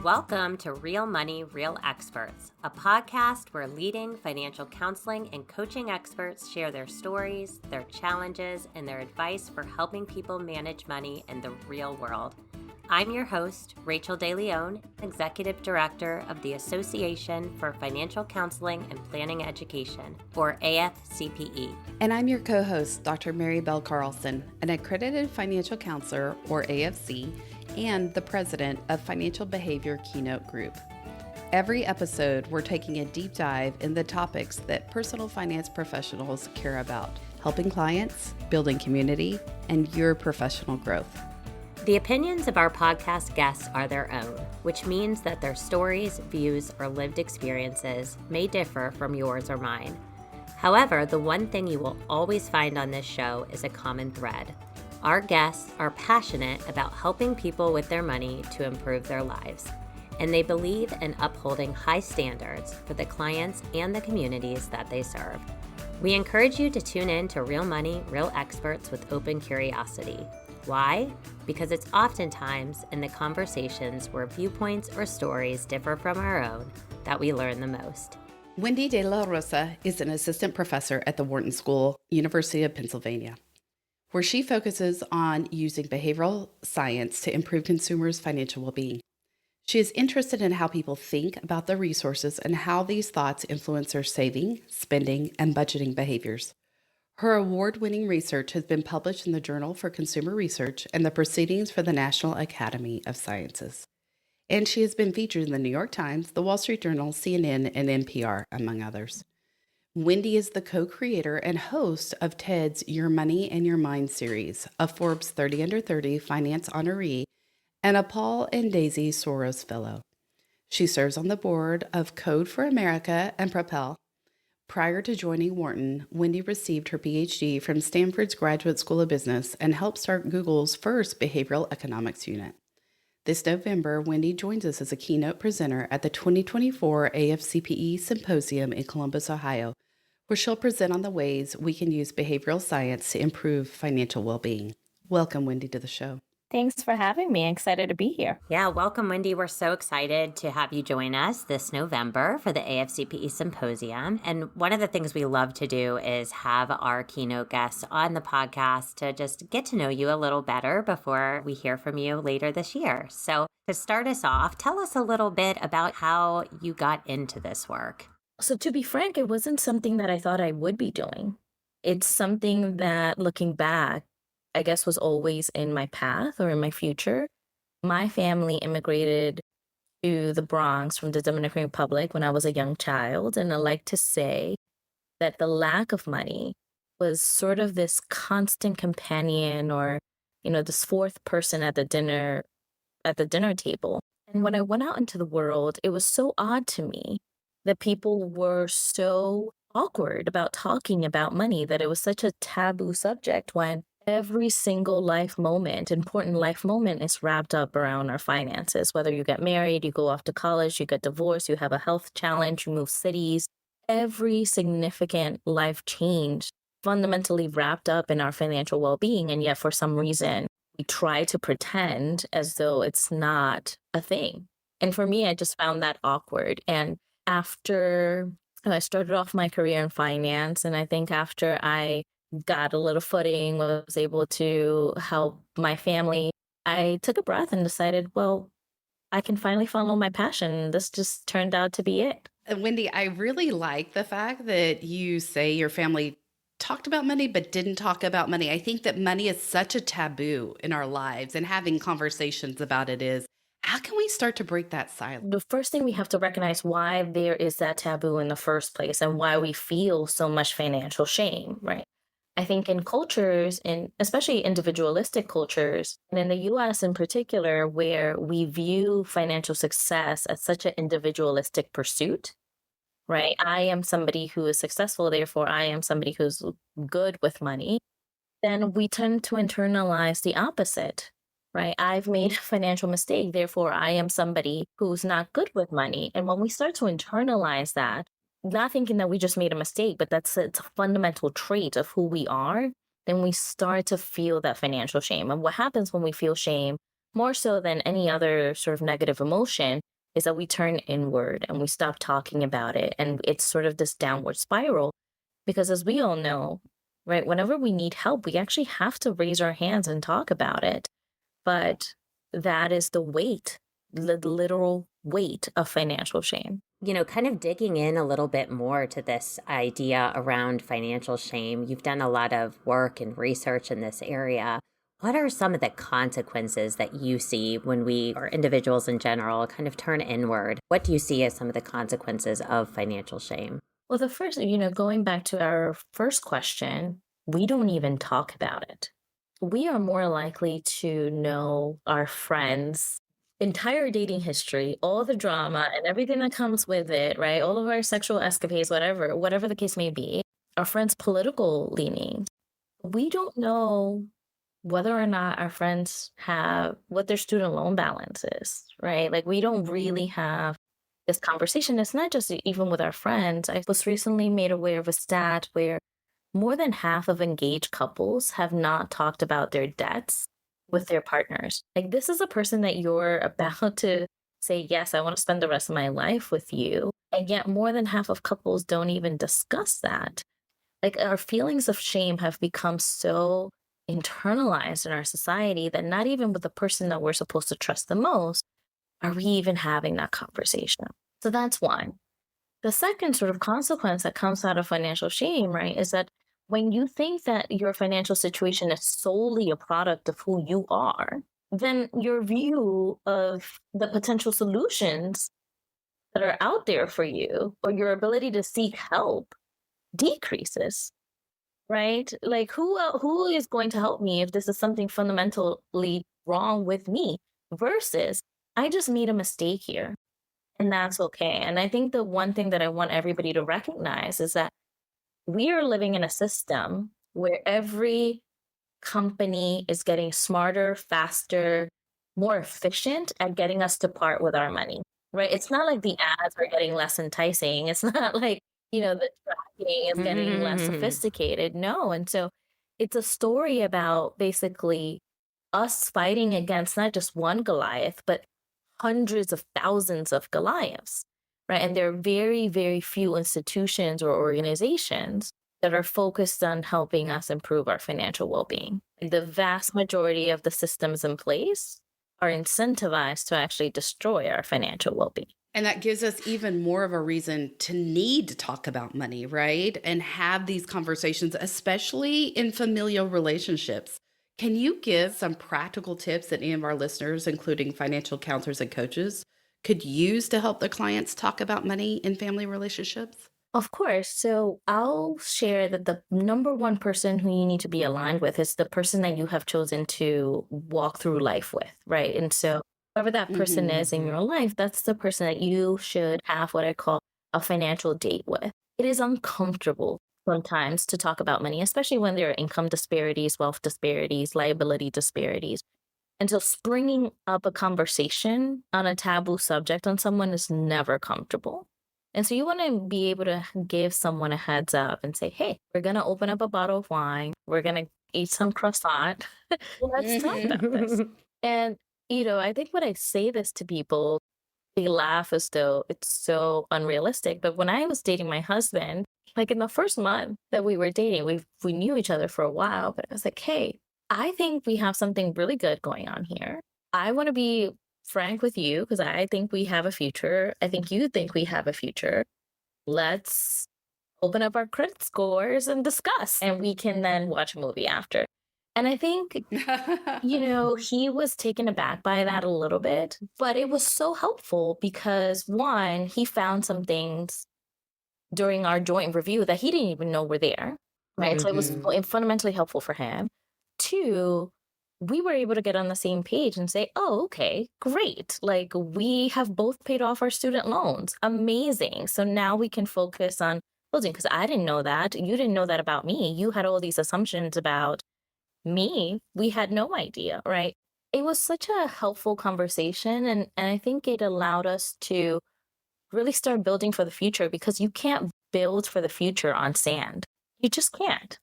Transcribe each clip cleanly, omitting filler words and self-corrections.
Welcome to Real Money, Real Experts, a podcast where leading financial counseling and coaching experts share their stories, their challenges, and their advice for helping people manage money in the real world. I'm your host, Rachael De La Rosa, Executive Director of the Association for Financial Counseling and Planning Education, or AFCPE. And I'm your co-host, Dr. Mary Bell Carlson, an accredited financial counselor, or AFC, and the president of Financial Behavior Keynote Group. Every episode, we're taking a deep dive in the topics that personal finance professionals care about, helping clients, building community, and your professional growth. The opinions of our podcast guests are their own, which means that their stories, views, or lived experiences may differ from yours or mine. However, the one thing you will always find on this show is a common thread. Our guests are passionate about helping people with their money to improve their lives, and they believe in upholding high standards for the clients and the communities that they serve. We encourage you to tune in to Real Money, Real Experts with open curiosity. Why? Because it's oftentimes in the conversations where viewpoints or stories differ from our own that we learn the most. Wendy De La Rosa is an assistant professor at the Wharton School, University of Pennsylvania, where she focuses on using behavioral science to improve consumers' financial well-being. She is interested in how people think about their resources and how these thoughts influence their saving, spending, and budgeting behaviors. Her award-winning research has been published in the Journal for Consumer Research and the Proceedings for the National Academy of Sciences. And she has been featured in the New York Times, the Wall Street Journal, CNN, and NPR, among others. Wendy is the co-creator and host of TED's Your Money and Your Mind series, a Forbes 30 Under 30 finance honoree, and a Paul and Daisy Soros Fellow. She serves on the board of Code for America and Propel. Prior to joining Wharton, Wendy received her PhD from Stanford's Graduate School of Business and helped start Google's first behavioral economics unit. This November, Wendy joins us as a keynote presenter at the 2024 AFCPE Symposium in Columbus, Ohio, where she'll present on the ways we can use behavioral science to improve financial well-being. Welcome, Wendy, to the show. Thanks for having me. Excited to be here. Yeah, welcome, Wendy. We're so excited to have you join us this November for the AFCPE Symposium. And one of the things we love to do is have our keynote guests on the podcast to just get to know you a little better before we hear from you later this year. So to start us off, tell us a little bit about how you got into this work. So to be frank, it wasn't something that I thought I would be doing. It's something that, looking back, I guess was always in my path or in my future. My family immigrated to the Bronx from the Dominican Republic when I was a young child. And I like to say that the lack of money was sort of this constant companion or, this fourth person at the dinner table. And when I went out into the world, it was so odd to me that people were so awkward about talking about money, that it was such a taboo subject when every single important life moment is wrapped up around our finances. Whether you get married, you go off to college, you get divorced, you have a health challenge, you move cities, every significant life change fundamentally wrapped up in our financial well-being. And yet for some reason, we try to pretend as though it's not a thing. And for me, I just found that awkward. And after I started off my career in finance, and I think after I got a little footing, was able to help my family, I took a breath and decided, well, I can finally follow my passion. This just turned out to be it. Wendy, I really like the fact that you say your family talked about money but didn't talk about money. I think that money is such a taboo in our lives, and having conversations about it is, how can we start to break that silence? The first thing we have to recognize why there is that taboo in the first place and why we feel so much financial shame, right? I think in cultures, and especially individualistic cultures, and in the US in particular, where we view financial success as such an individualistic pursuit, right? I am somebody who is successful, therefore I am somebody who's good with money. Then we tend to internalize the opposite, right? I've made a financial mistake, therefore I am somebody who's not good with money. And when we start to internalize that, not thinking that we just made a mistake, but it's a fundamental trait of who we are, then we start to feel that financial shame. And what happens when we feel shame, more so than any other sort of negative emotion, is that we turn inward and we stop talking about it. And it's sort of this downward spiral because, as we all know, right, whenever we need help, we actually have to raise our hands and talk about it. But that is the weight, the literal weight of financial shame. Kind of digging in a little bit more to this idea around financial shame, you've done a lot of work and research in this area. What are some of the consequences that you see when we, or individuals in general, kind of turn inward? What do you see as some of the consequences of financial shame? Well, the first, going back to our first question, we don't even talk about it. We are more likely to know our friends' entire dating history, all the drama and everything that comes with it, right? All of our sexual escapades, whatever the case may be, our friends' political leanings. We don't know whether or not our friends have what their student loan balance is, right? Like, we don't really have this conversation. It's not just even with our friends. I was recently made aware of a stat where more than half of engaged couples have not talked about their debts with their partners. Like, this is a person that you're about to say, yes, I want to spend the rest of my life with you. And yet more than half of couples don't even discuss that. Like, our feelings of shame have become so internalized in our society that not even with the person that we're supposed to trust the most are we even having that conversation. So that's one. The second sort of consequence that comes out of financial shame, right, is that when you think that your financial situation is solely a product of who you are, then your view of the potential solutions that are out there for you or your ability to seek help decreases, right? Like, who is going to help me if this is something fundamentally wrong with me versus I just made a mistake here and that's okay. And I think the one thing that I want everybody to recognize is that we are living in a system where every company is getting smarter, faster, more efficient at getting us to part with our money, right? It's not like the ads are getting less enticing. It's not like, the tracking is getting less sophisticated. No. And so it's a story about basically us fighting against not just one Goliath, but hundreds of thousands of Goliaths, right? And there are very, very few institutions or organizations that are focused on helping us improve our financial well-being. The vast majority of the systems in place are incentivized to actually destroy our financial well-being. And that gives us even more of a reason to need to talk about money, right? And have these conversations, especially in familial relationships. Can you give some practical tips that any of our listeners, including financial counselors and coaches, could use to help their clients talk about money in family relationships? Of course. So I'll share that the number one person who you need to be aligned with is the person that you have chosen to walk through life with, right? And so whoever that person is in your life, that's the person that you should have what I call a financial date with. It is uncomfortable sometimes to talk about money, especially when there are income disparities, wealth disparities, liability disparities. And so springing up a conversation on a taboo subject on someone is never comfortable. And so you want to be able to give someone a heads up and say, hey, we're going to open up a bottle of wine. We're going to eat some croissant. Let's talk about this. And, I think when I say this to people, they laugh as though it's so unrealistic. But when I was dating my husband, like in the first month that we were dating, we knew each other for a while, but I was like, hey, I think we have something really good going on here. I want to be frank with you because I think we have a future. I think you think we have a future. Let's open up our credit scores and discuss, and we can then watch a movie after. And I think, he was taken aback by that a little bit, but it was so helpful because one, he found some things during our joint review that he didn't even know were there, right? So it was fundamentally helpful for him. Two, we were able to get on the same page and say, oh, okay, great. Like, we have both paid off our student loans. Amazing. So now we can focus on closing because I didn't know that. You didn't know that about me. You had all these assumptions about me. We had no idea, right? It was such a helpful conversation. And I think it allowed us to really start building for the future because you can't build for the future on sand. You just can't.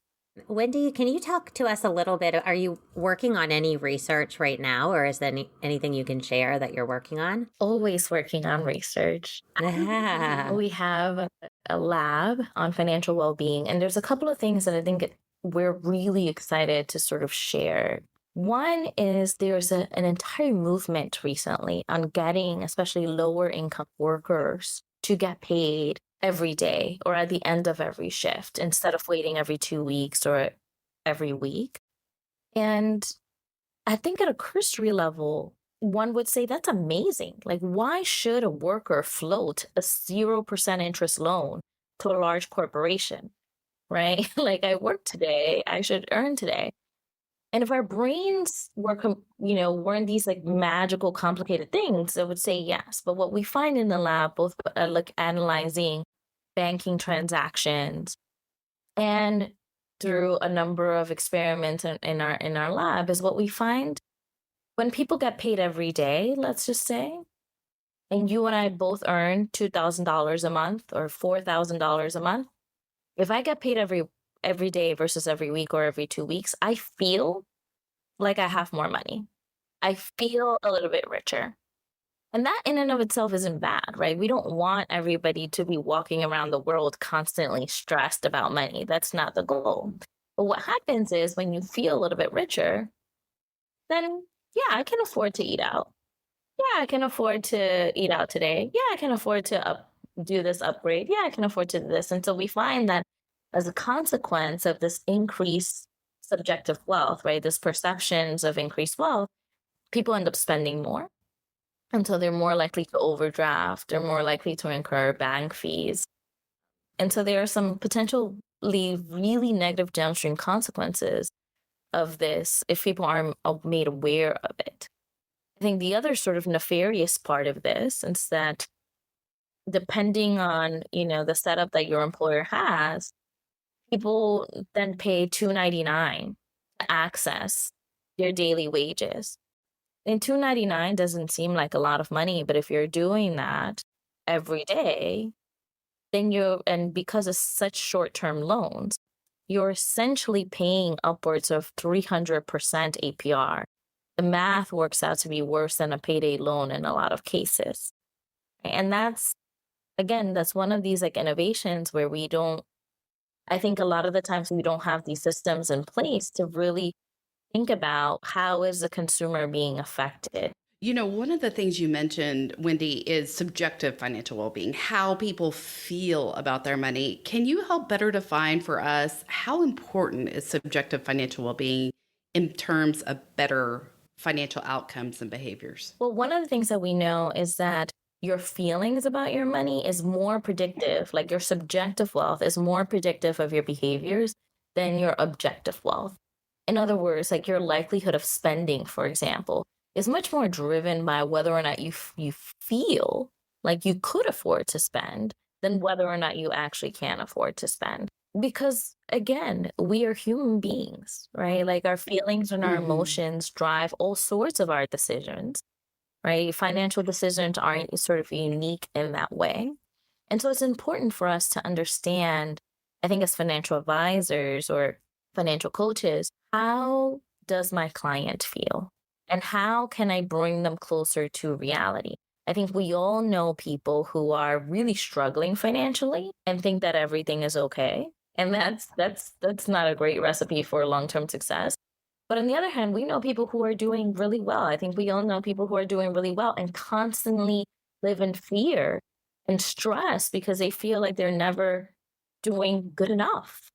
Wendy, can you talk to us a little bit? Are you working on any research right now, or is there anything you can share that you're working on? Always working on research. Yeah. We have a lab on financial well-being, and there's a couple of things that I think we're really excited to sort of share. One is there's an entire movement recently on getting especially lower income workers to get paid every day or at the end of every shift instead of waiting every 2 weeks or every week. And I think at a cursory level, one would say that's amazing. Like, why should a worker float a 0% interest loan to a large corporation, right? Like, I work today, I should earn today. And if our brains were, weren't these like magical, complicated things, I would say yes. But what we find in the lab, both like analyzing banking transactions and through a number of experiments in our lab, is what we find when people get paid every day, let's just say, and you and I both earn $2,000 a month or $4,000 a month. If I get paid every day versus every week or every 2 weeks, I feel like I have more money. I feel a little bit richer. And that in and of itself isn't bad, right? We don't want everybody to be walking around the world constantly stressed about money. That's not the goal. But what happens is when you feel a little bit richer, then yeah, I can afford to eat out. Yeah, I can afford to eat out today. Yeah, I can afford to do this upgrade. Yeah, I can afford to do this. And so we find that as a consequence of this increased subjective wealth, right, this perceptions of increased wealth, people end up spending more. And so they're more likely to overdraft. They're more likely to incur bank fees. And so there are some potentially really negative downstream consequences of this if people aren't made aware of it. I think the other sort of nefarious part of this is that depending on, the setup that your employer has, people then pay $2.99 to access their daily wages. And $2.99 doesn't seem like a lot of money, but if you're doing that every day, then and because of such short-term loans, you're essentially paying upwards of 300% APR. The math works out to be worse than a payday loan in a lot of cases. And that's one of these like innovations where I think a lot of the times we don't have these systems in place to really think about how is the consumer being affected. One of the things you mentioned, Wendy, is subjective financial well-being, how people feel about their money. Can you help better define for us how important is subjective financial well-being in terms of better financial outcomes and behaviors? Well, one of the things that we know is that your feelings about your money is more predictive, like your subjective wealth is more predictive of your behaviors than your objective wealth. In other words, like your likelihood of spending, for example, is much more driven by whether or not you feel like you could afford to spend than whether or not you actually can afford to spend. Because again, we are human beings, right? Like our feelings and our emotions drive all sorts of our decisions, right? Financial decisions aren't sort of unique in that way. And so it's important for us to understand, I think as financial advisors or financial coaches, how does my client feel? And how can I bring them closer to reality? I think we all know people who are really struggling financially and think that everything is okay. And that's not a great recipe for long-term success. But on the other hand, we know people who are doing really well. I think we all know people who are doing really well and constantly live in fear and stress because they feel like they're never doing good enough,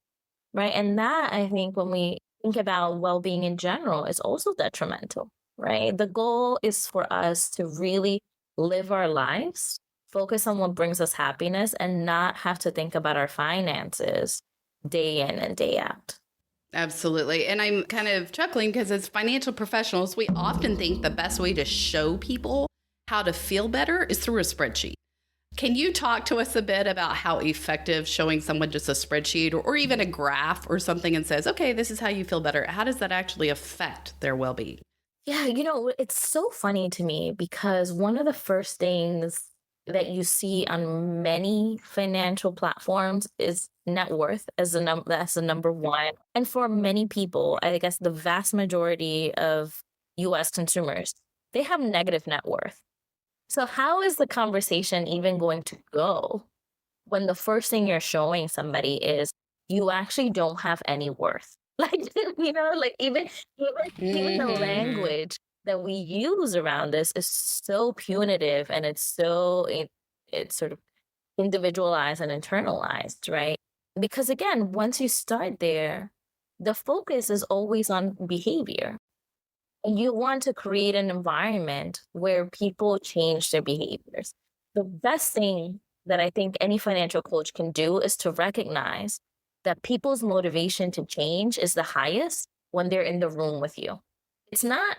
right? And that, I think, when we think about well-being in general, is also detrimental, right? The goal is for us to really live our lives, focus on what brings us happiness, and not have to think about our finances day in and day out. Absolutely. And I'm kind of chuckling because as financial professionals, we often think the best way to show people how to feel better is through a spreadsheet. Can you talk to us a bit about how effective showing someone just a spreadsheet or even a graph or something and says, okay, this is how you feel better? How does that actually affect their well-being? Yeah, it's so funny to me because one of the first things that you see on many financial platforms is net worth as that's the number one. And for many people, I guess the vast majority of US consumers, they have negative net worth. So how is the conversation even going to go when the first thing you're showing somebody is you actually don't have any worth? Like, like even the Mm-hmm. language that we use around this is so punitive, and it's sort of individualized and internalized, right? Because again, once you start there, the focus is always on behavior. And you want to create an environment where people change their behaviors. The best thing that I think any financial coach can do is to recognize that people's motivation to change is the highest when they're in the room with you. It's not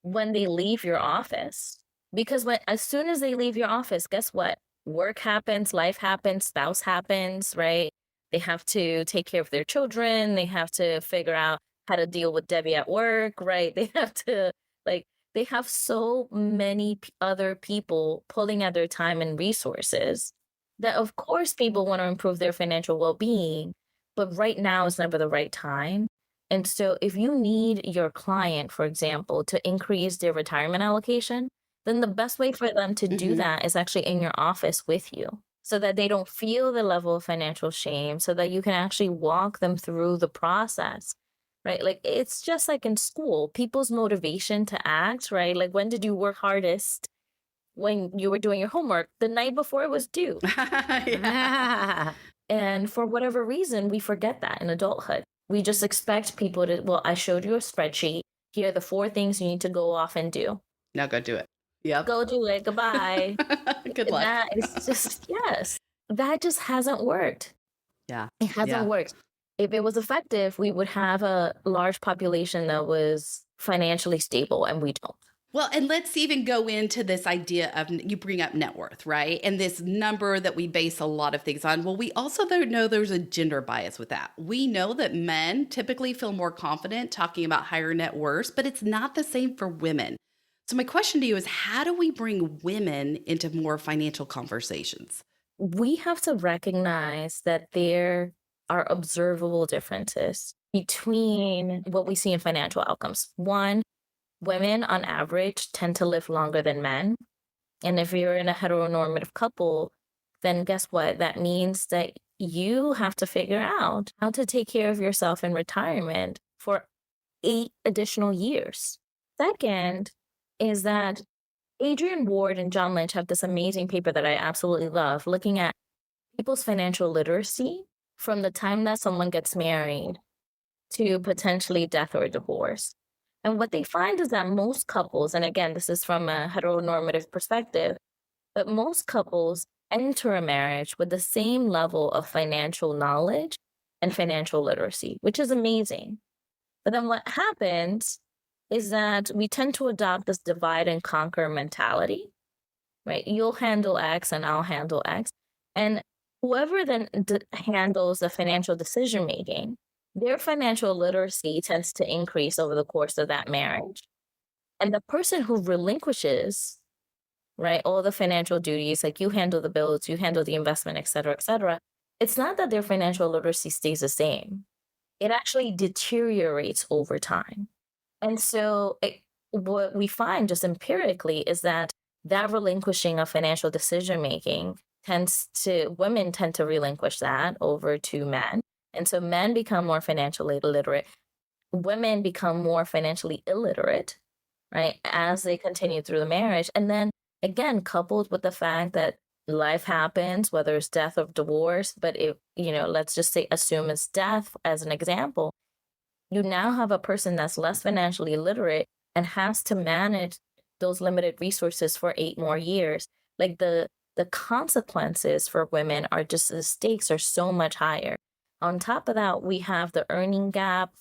when they leave your office. Because as soon as they leave your office, guess what? Work happens, life happens, spouse happens, right? They have to take care of their children. They have to figure out how to deal with Debbie at work, right? They have to, like, they have so many other people pulling at their time and resources that, of course, people want to improve their financial well-being, but right now is never the right time. And so if you need your client, for example, to increase their retirement allocation, then the best way for them to do Mm-hmm. that is actually in your office with you, so that they don't feel the level of financial shame, so that you can actually walk them through the process, right? Like, it's just like in school, people's motivation to act, right? Like, when did you work hardest? When you were doing your homework the night before it was due. Yeah. And for whatever reason, we forget that in adulthood. We just expect people to, well, I showed you a spreadsheet. Here are the 4 things you need to go off and do. Now go do it. Yep. Go do it. Goodbye. Good luck. That is just, yes, that just hasn't worked. Yeah. It hasn't Yeah. worked. If it was effective, we would have a large population that was financially stable, and we don't. Well, and let's even go into this idea of, you bring up net worth, right? And this number that we base a lot of things on. Well, we also know there's a gender bias with that. We know that men typically feel more confident talking about higher net worth, but it's not the same for women. So my question to you is, how do we bring women into more financial conversations? We have to recognize that there are observable differences between what we see in financial outcomes. One, women on average tend to live longer than men. And if you're in a heteronormative couple, then guess what? That means that you have to figure out how to take care of yourself in retirement for 8 additional years. Second is that Adrian Ward and John Lynch have this amazing paper that I absolutely love, looking at people's financial literacy from the time that someone gets married to potentially death or divorce. And what they find is that most couples, and again, this is from a heteronormative perspective, but most couples enter a marriage with the same level of financial knowledge and financial literacy, which is amazing. But then what happens is that we tend to adopt this divide and conquer mentality, right? You'll handle X and I'll handle X. And whoever then handles the financial decision making, their financial literacy tends to increase over the course of that marriage. And the person who relinquishes, right, all the financial duties, like you handle the bills, you handle the investment, et cetera, it's not that their financial literacy stays the same. It actually deteriorates over time. And so what we find just empirically is that relinquishing of financial decision making women tend to relinquish that over to men. And so men become more financially literate. Women become more financially illiterate, right, as they continue through the marriage. And then again, coupled with the fact that life happens, whether it's death or divorce, but let's just assume it's death as an example. You now have a person that's less financially literate and has to manage those limited resources for 8 more years. Like the consequences for women are just, the stakes are so much higher. On top of that, we have the earning gap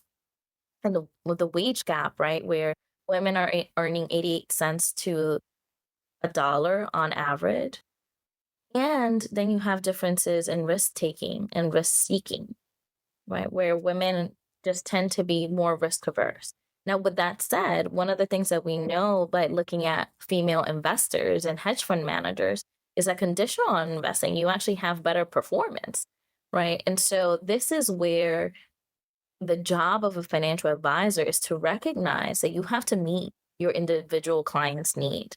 and the wage gap, right? Where women are earning 88 cents to $1 on average. And then you have differences in risk taking and risk seeking, right? Where women just tend to be more risk averse. Now, with that said, one of the things that we know by looking at female investors and hedge fund managers is that conditional on investing, you actually have better performance, right? And so this is where the job of a financial advisor is to recognize that you have to meet your individual client's need.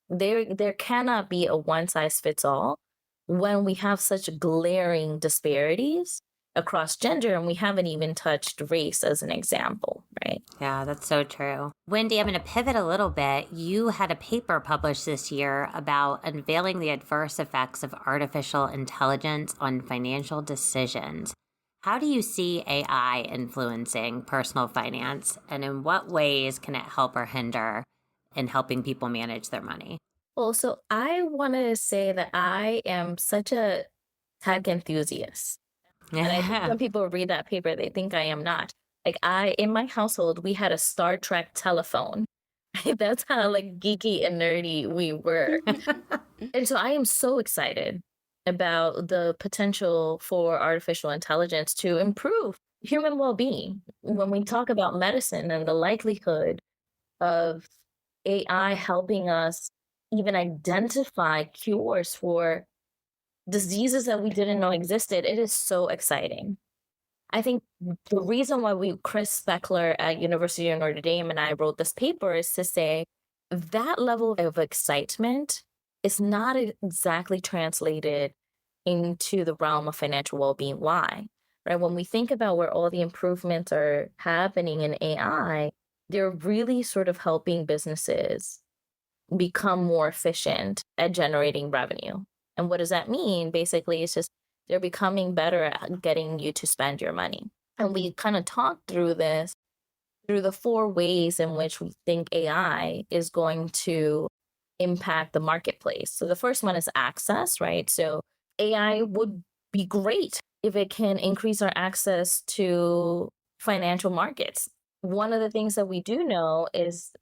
There cannot be a one size fits all when we have such glaring disparities across gender, and we haven't even touched race as an example, right? Yeah, that's so true. Wendy, I'm going to pivot a little bit. You had a paper published this year about unveiling the adverse effects of artificial intelligence on financial decisions. How do you see AI influencing personal finance, and in what ways can it help or hinder in helping people manage their money? Well, so I want to say that I am such a tech enthusiast. And I think when people read that paper, they think I am not. Like in my household, we had a Star Trek telephone. That's how like geeky and nerdy we were. And so I am so excited about the potential for artificial intelligence to improve human well-being. When we talk about medicine and the likelihood of AI helping us even identify cures for diseases that we didn't know existed, it is so exciting. I think the reason why Chris Speckler at University of Notre Dame and I wrote this paper is to say that level of excitement is not exactly translated into the realm of financial well-being. Why? Right? When we think about where all the improvements are happening in AI, they're really sort of helping businesses become more efficient at generating revenue. And what does that mean? Basically, it's just they're becoming better at getting you to spend your money. And we kind of talked through this through the 4 ways in which we think AI is going to impact the marketplace. So the first one is access, right? So AI would be great if it can increase our access to financial markets. One of the things that we do know is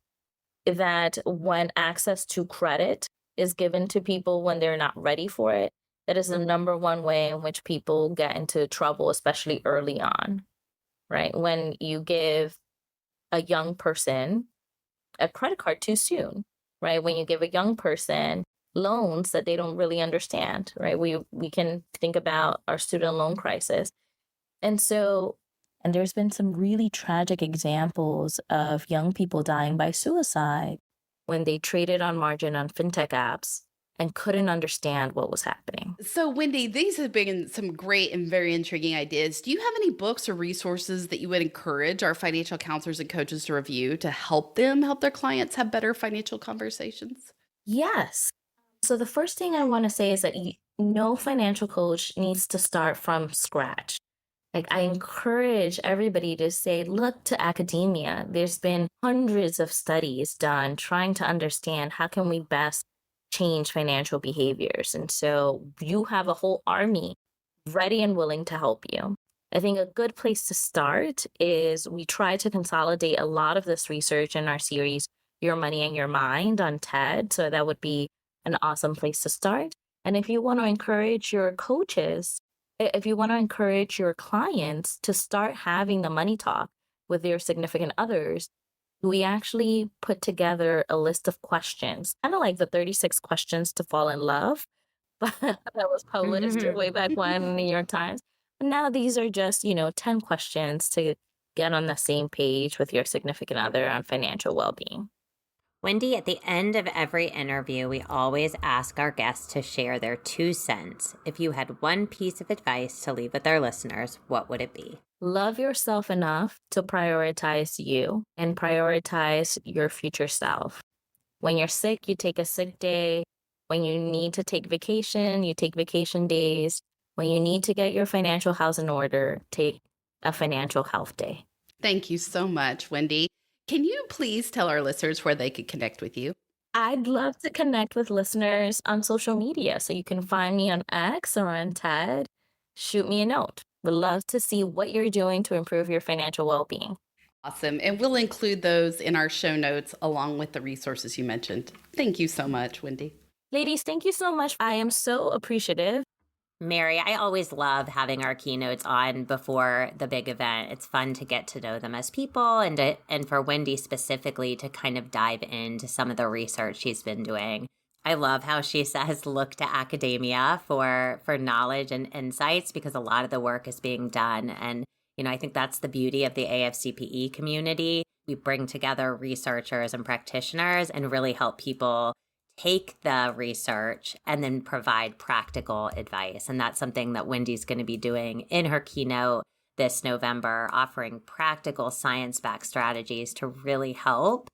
that when access to credit is given to people when they're not ready for it, that is the number one way in which people get into trouble, especially early on, right? When you give a young person a credit card too soon, right? When you give a young person loans that they don't really understand, right? We can think about our student loan crisis. And there's been some really tragic examples of young people dying by suicide when they traded on margin on fintech apps and couldn't understand what was happening. So, Wendy, these have been some great and very intriguing ideas. Do you have any books or resources that you would encourage our financial counselors and coaches to review to help them help their clients have better financial conversations? Yes. So the first thing I want to say is that no financial coach needs to start from scratch. Like I encourage everybody to say, look to academia. There's been hundreds of studies done trying to understand how can we best change financial behaviors. And so you have a whole army ready and willing to help you. I think a good place to start is we try to consolidate a lot of this research in our series, Your Money and Your Mind on TED. So that would be an awesome place to start. And if you want to encourage your coaches, if you want to encourage your clients to start having the money talk with their significant others, we actually put together a list of questions, kind of like the 36 questions to fall in love, but that was published way back when in the New York Times. And now these are just, 10 questions to get on the same page with your significant other on financial well-being. Wendy, at the end of every interview, we always ask our guests to share their 2 cents. If you had one piece of advice to leave with our listeners, what would it be? Love yourself enough to prioritize you and prioritize your future self. When you're sick, you take a sick day. When you need to take vacation, you take vacation days. When you need to get your financial house in order, take a financial health day. Thank you so much, Wendy. Can you please tell our listeners where they could connect with you? I'd love to connect with listeners on social media. So you can find me on X or on TED. Shoot me a note. Would love to see what you're doing to improve your financial well-being. Awesome. And we'll include those in our show notes along with the resources you mentioned. Thank you so much, Wendy. Ladies, thank you so much. I am so appreciative. Mary, I always love having our keynotes on before the big event. It's fun to get to know them as people and for Wendy specifically to kind of dive into some of the research she's been doing. I love how she says look to academia for knowledge and insights, because a lot of the work is being done. And, I think that's the beauty of the AFCPE community. We bring together researchers and practitioners and really help people take the research and then provide practical advice. And that's something that Wendy's going to be doing in her keynote this November, offering practical science-backed strategies to really help,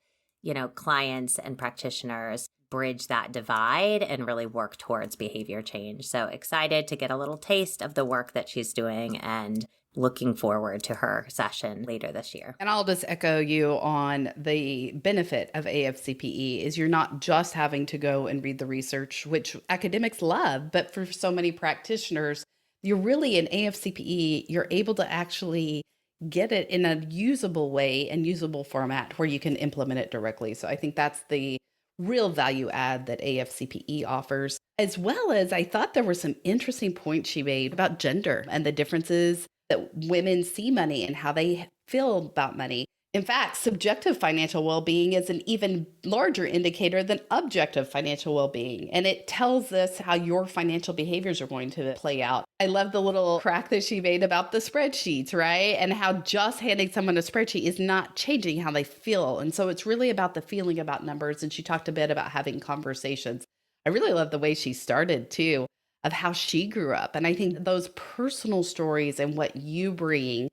clients and practitioners bridge that divide and really work towards behavior change. So excited to get a little taste of the work that she's doing and looking forward to her session later this year. And I'll just echo you on the benefit of AFCPE is you're not just having to go and read the research, which academics love, but for so many practitioners, you're really in AFCPE, you're able to actually get it in a usable way and usable format where you can implement it directly. So I think that's the real value add that AFCPE offers, as well as I thought there were some interesting points she made about gender and the differences that women see money and how they feel about money. In fact, subjective financial well-being is an even larger indicator than objective financial well-being. And it tells us how your financial behaviors are going to play out. I love the little crack that she made about the spreadsheets, right? And how just handing someone a spreadsheet is not changing how they feel. And so it's really about the feeling about numbers. And she talked a bit about having conversations. I really love the way she started too, of how she grew up. And I think those personal stories and what you bring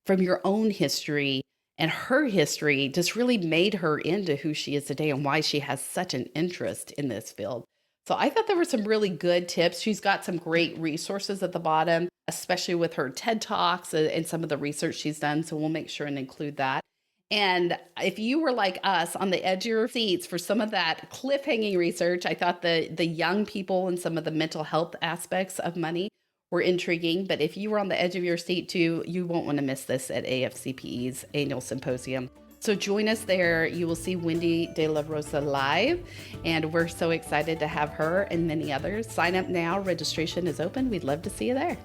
from your own history and her history just really made her into who she is today and why she has such an interest in this field. So I thought there were some really good tips. She's got some great resources at the bottom, especially with her TED Talks and some of the research she's done. So we'll make sure and include that. And if you were like us on the edge of your seats for some of that cliffhanging research, I thought the young people and some of the mental health aspects of money were intriguing. But if you were on the edge of your seat too, you won't want to miss this at AFCPE's annual symposium. So join us there. You will see Wendy De La Rosa live, and we're so excited to have her and many others. Sign up now. Registration is open. We'd love to see you there.